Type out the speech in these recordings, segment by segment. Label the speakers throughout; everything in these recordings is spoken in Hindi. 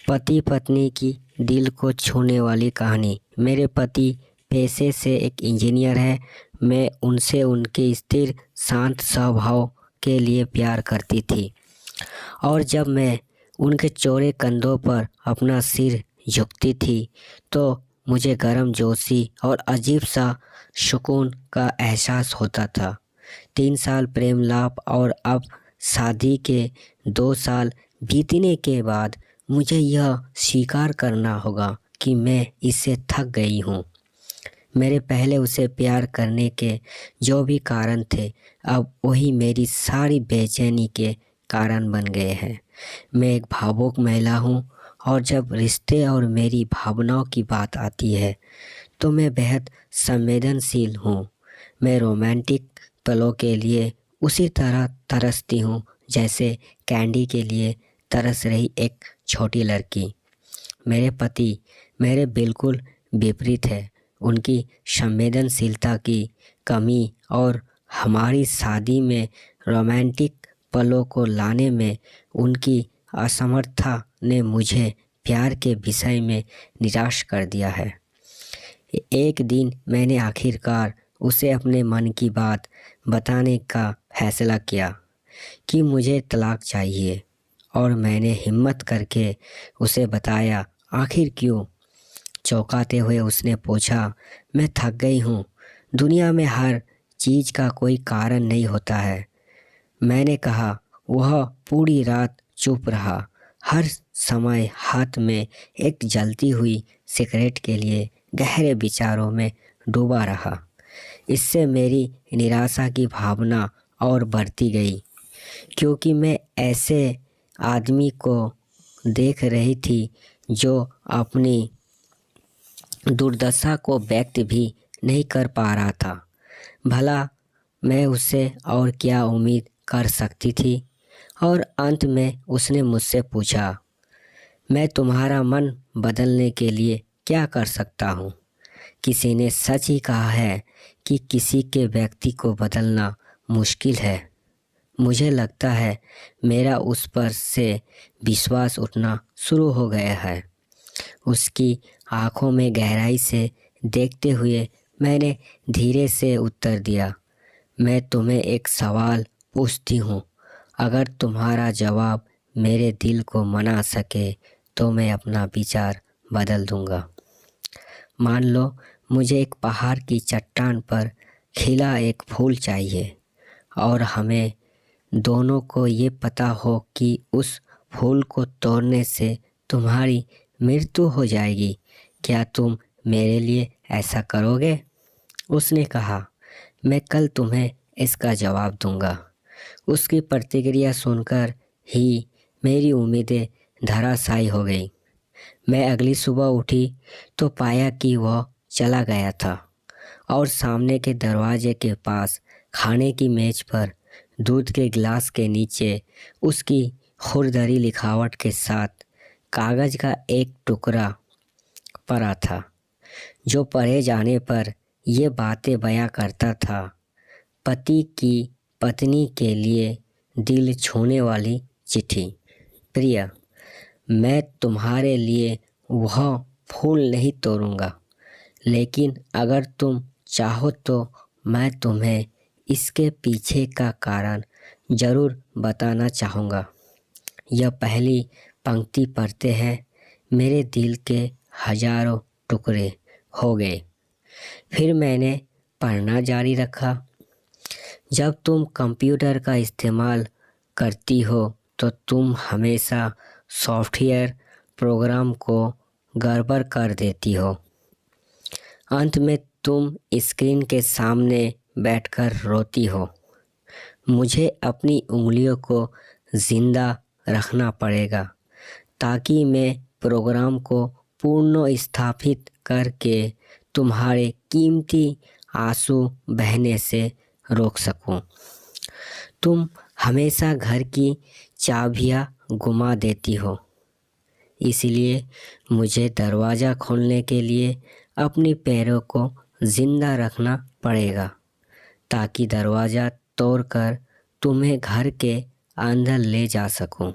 Speaker 1: पति पत्नी की दिल को छूने वाली कहानी। मेरे पति पेशे से एक इंजीनियर है। मैं उनसे उनके स्थिर शांत स्वभाव के लिए प्यार करती थी, और जब मैं उनके चौड़े कंधों पर अपना सिर झुकती थी तो मुझे गर्मजोशी और अजीब सा सुकून का एहसास होता था। 3 साल प्रेम लाप और अब शादी के 2 साल बीतने के बाद मुझे यह स्वीकार करना होगा कि मैं इससे थक गई हूँ। मेरे पहले उसे प्यार करने के जो भी कारण थे, अब वही मेरी सारी बेचैनी के कारण बन गए हैं। मैं एक भावुक महिला हूँ, और जब रिश्ते और मेरी भावनाओं की बात आती है तो मैं बेहद संवेदनशील हूँ। मैं रोमांटिक पलों के लिए उसी तरह तरसती हूँ जैसे कैंडी के लिए तरस रही एक छोटी लड़की। मेरे पति मेरे बिल्कुल विपरीत है। उनकी संवेदनशीलता की कमी और हमारी शादी में रोमांटिक पलों को लाने में उनकी असमर्थता ने मुझे प्यार के विषय में निराश कर दिया है। एक दिन मैंने आखिरकार उसे अपने मन की बात बताने का फैसला किया कि मुझे तलाक चाहिए, और मैंने हिम्मत करके उसे बताया। आखिर क्यों? चौंकाते हुए उसने पूछा। मैं थक गई हूँ। दुनिया में हर चीज़ का कोई कारण नहीं होता है। मैंने कहा। वह पूरी रात चुप रहा, हर समय हाथ में एक जलती हुई सिगरेट के लिए गहरे विचारों में डूबा रहा। इससे मेरी निराशा की भावना और बढ़ती गई, क्योंकि मैं ऐसे आदमी को देख रही थी जो अपनी दुर्दशा को व्यक्त भी नहीं कर पा रहा था। भला मैं उससे और क्या उम्मीद कर सकती थी? और अंत में उसने मुझसे पूछा, मैं तुम्हारा मन बदलने के लिए क्या कर सकता हूँ? किसी ने सच ही कहा है कि किसी के व्यक्ति को बदलना मुश्किल है। मुझे लगता है मेरा उस पर से विश्वास उठना शुरू हो गया है। उसकी आंखों में गहराई से देखते हुए मैंने धीरे से उत्तर दिया, मैं तुम्हें एक सवाल पूछती हूँ। अगर तुम्हारा जवाब मेरे दिल को मना सके तो मैं अपना विचार बदल दूँगा। मान लो मुझे एक पहाड़ की चट्टान पर खिला एक फूल चाहिए, और हमें दोनों को ये पता हो कि उस फूल को तोड़ने से तुम्हारी मृत्यु हो जाएगी। क्या तुम मेरे लिए ऐसा करोगे? उसने कहा, मैं कल तुम्हें इसका जवाब दूंगा। उसकी प्रतिक्रिया सुनकर ही मेरी उम्मीदें धराशायी हो गई। मैं अगली सुबह उठी तो पाया कि वह चला गया था, और सामने के दरवाजे के पास खाने की मेज पर दूध के गिलास के नीचे उसकी खुरदरी लिखावट के साथ कागज़ का एक टुकड़ा पड़ा था, जो पढ़े जाने पर ये बातें बयां करता था। पति की पत्नी के लिए दिल छूने वाली चिट्ठी। प्रिय, मैं तुम्हारे लिए वह फूल नहीं तोड़ूंगा, लेकिन अगर तुम चाहो तो मैं तुम्हें इसके पीछे का कारण ज़रूर बताना चाहूँगा। यह पहली पंक्ति पढ़ते हैं मेरे दिल के हजारों टुकड़े हो गए। फिर मैंने पढ़ना जारी रखा। जब तुम कंप्यूटर का इस्तेमाल करती हो तो तुम हमेशा सॉफ्टवेयर प्रोग्राम को गड़बड़ कर देती हो। अंत में तुम स्क्रीन के सामने बैठकर रोती हो। मुझे अपनी उंगलियों को जिंदा रखना पड़ेगा ताकि मैं प्रोग्राम को पुनः स्थापित करके तुम्हारे कीमती आंसू बहने से रोक सकूं। तुम हमेशा घर की चाबियां गुमा देती हो, इसलिए मुझे दरवाज़ा खोलने के लिए अपने पैरों को जिंदा रखना पड़ेगा ताकि दरवाज़ा तोड़कर तुम्हें घर के अंदर ले जा सकूं।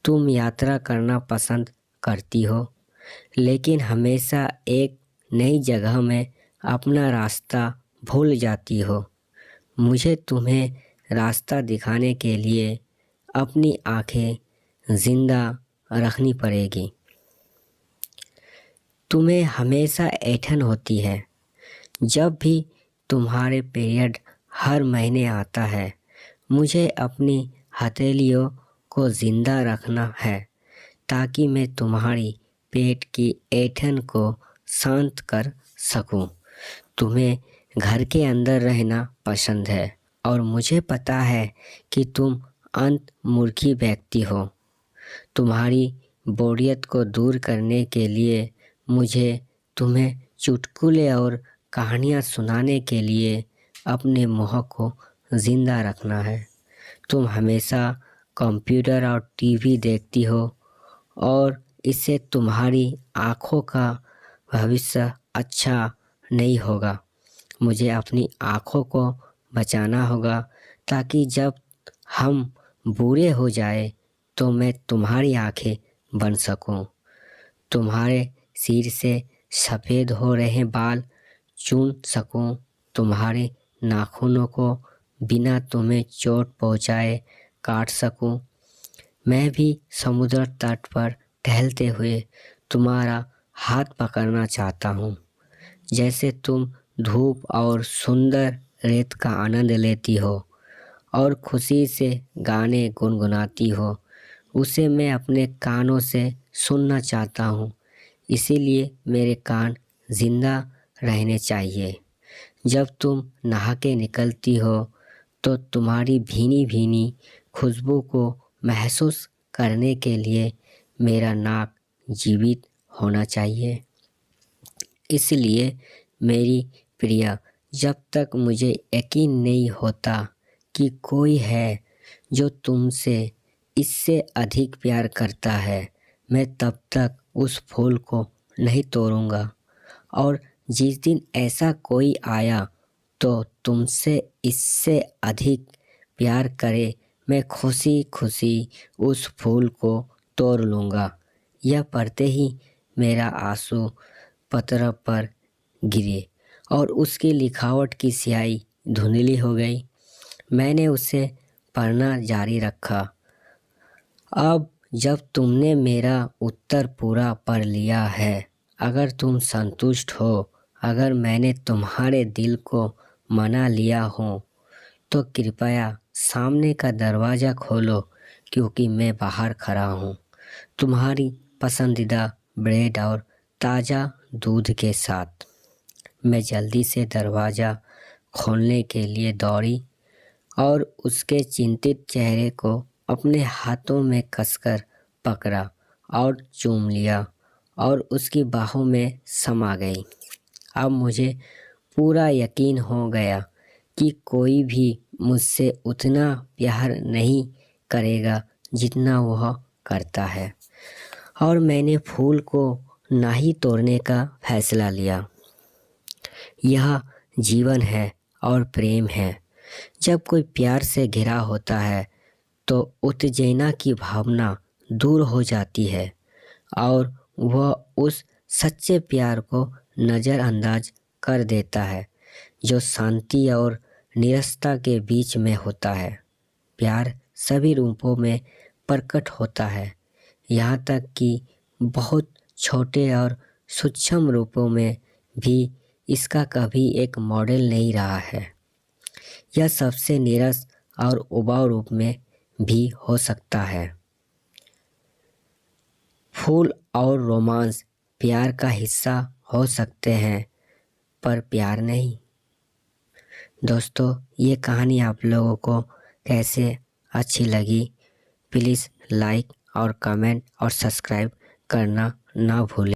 Speaker 1: तुम यात्रा करना पसंद करती हो, लेकिन हमेशा एक नई जगह में अपना रास्ता भूल जाती हो। मुझे तुम्हें रास्ता दिखाने के लिए अपनी आंखें जिंदा रखनी पड़ेगी। तुम्हें हमेशा ऐंठन होती है। जब भी तुम्हारे पीरियड हर महीने आता है, मुझे अपनी हथेलियों को जिंदा रखना है ताकि मैं तुम्हारी पेट की ऐंठन को शांत कर सकूं। तुम्हें घर के अंदर रहना पसंद है और मुझे पता है कि तुम अंतर्मुखी व्यक्ति हो। तुम्हारी बोरियत को दूर करने के लिए मुझे तुम्हें चुटकुले और कहानियाँ सुनाने के लिए अपने मुँह को ज़िंदा रखना है। तुम हमेशा कंप्यूटर और टीवी देखती हो और इससे तुम्हारी आँखों का भविष्य अच्छा नहीं होगा। मुझे अपनी आँखों को बचाना होगा ताकि जब हम बूढ़े हो जाए तो मैं तुम्हारी आँखें बन सकूं। तुम्हारे सिर से सफ़ेद हो रहे बाल चुन सकूं। तुम्हारे नाखूनों को बिना तुम्हें चोट पहुंचाए काट सकूं। मैं भी समुद्र तट पर टहलते हुए तुम्हारा हाथ पकड़ना चाहता हूं। जैसे तुम धूप और सुंदर रेत का आनंद लेती हो और खुशी से गाने गुनगुनाती हो, उसे मैं अपने कानों से सुनना चाहता हूँ। इसीलिए मेरे कान जिंदा रहने चाहिए। जब तुम नहा के निकलती हो तो तुम्हारी भीनी भीनी खुशबू को महसूस करने के लिए मेरा नाक जीवित होना चाहिए। इसलिए मेरी प्रिया, जब तक मुझे यकीन नहीं होता कि कोई है जो तुमसे इससे अधिक प्यार करता है, मैं तब तक उस फूल को नहीं तोड़ूंगा। और जिस दिन ऐसा कोई आया तो तुमसे इससे अधिक प्यार करे, मैं खुशी खुशी उस फूल को तोड़ लूँगा। यह पढ़ते ही मेरा आंसू पत्र पर गिरे और उसकी लिखावट की स्याही धुंधली हो गई। मैंने उसे पढ़ना जारी रखा। अब जब तुमने मेरा उत्तर पूरा पढ़ लिया है, अगर तुम संतुष्ट हो, अगर मैंने तुम्हारे दिल को मना लिया हो, तो कृपया सामने का दरवाज़ा खोलो, क्योंकि मैं बाहर खड़ा हूँ तुम्हारी पसंदीदा ब्रेड और ताज़ा दूध के साथ। मैं जल्दी से दरवाज़ा खोलने के लिए दौड़ी और उसके चिंतित चेहरे को अपने हाथों में कसकर पकड़ा और चूम लिया और उसकी बाहों में समा गई। अब मुझे पूरा यकीन हो गया कि कोई भी मुझसे उतना प्यार नहीं करेगा जितना वह करता है, और मैंने फूल को ना ही तोड़ने का फैसला लिया। यह जीवन है और प्रेम है। जब कोई प्यार से घिरा होता है तो उत्तेजना की भावना दूर हो जाती है और वह उस सच्चे प्यार को नज़रअंदाज कर देता है जो शांति और निरसता के बीच में होता है। प्यार सभी रूपों में प्रकट होता है, यहाँ तक कि बहुत छोटे और सूक्ष्म रूपों में भी इसका कभी एक मॉडल नहीं रहा है। यह सबसे नीरस और उबाऊ रूप में भी हो सकता है। फूल और रोमांस प्यार का हिस्सा हो सकते हैं, पर प्यार नहीं। दोस्तों, ये कहानी आप लोगों को कैसे अच्छी लगी, प्लीज़ लाइक और कमेंट और सब्सक्राइब करना ना भूलें।